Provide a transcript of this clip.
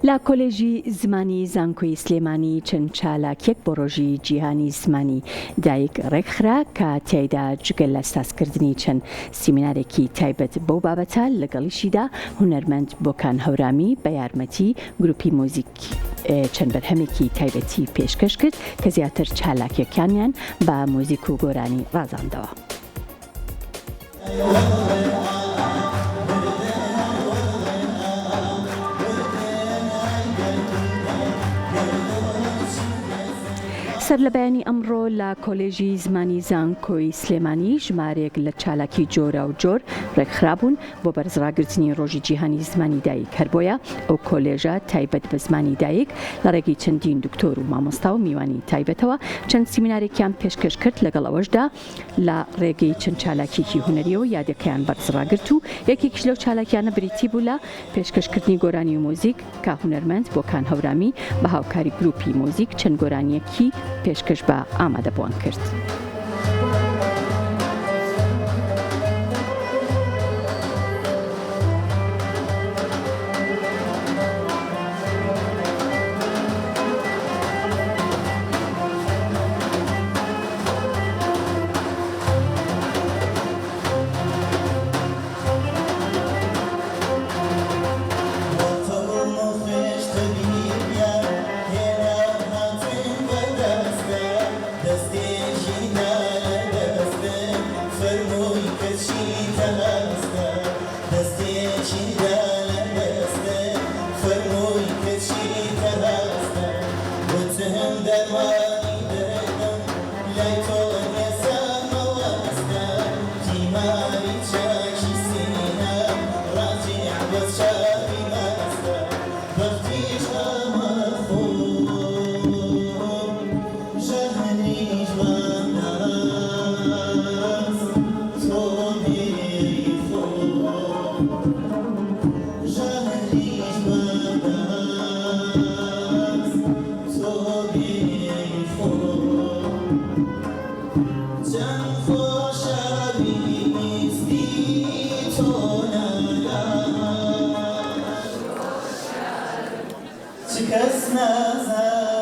لە کۆلێژی زمانی زانکۆی سلێمانی چەند چالاکیەک بۆ ڕۆژی جیهانی زمانی دایک ڕێکخرا کە تیایدا جگەل لە سازکردنی چەند سیمینارێکی تایبەت بەو بابەتە لەگەڵیشیدا هونەرمەند بۆکان هەورامی بە یارمەتی گروپی مۆزیک چەند بەرهەمێکی تایبەتی پێشکەش کرد کە زیاتر چالاکیەکانیان بە مۆزیک و گۆرانی ڕازاندەوە. سەر لە بەیانی ئەمڕۆ لە کۆلێژی زمانی زانکۆی سلێمانی ژمارێک لە چالاکی جۆرە و جۆر ڕێکخرابوون بۆ بەرزڕاگرتنی ڕۆژی جیهانی زمانی دایک هەر بۆیە ئەو کۆلێژە تایبەت بە زمانی دایک لە ڕێگەی چەندین دکتۆر و مامۆستا و میوانی تایبەتەوە چەند سیمینارێکیان پێشکەش کرد لەگەڵ ئەوەشدا لە ڕێگەی چەند چالاکیی هونەریەوە یادەکەیان بەرزڕاگرت و یەکێکیش لەو چالاکیانە بریتی بوو لە پێشکەشکردنی گۆرانی و مۆزیک کە هونەرمەند بۆکان هەورامی بە هاوکاری گروپی مۆزیک چەند گۆرانیەکی پێشکەش بە ئامادەبووان کرد. Çıkasına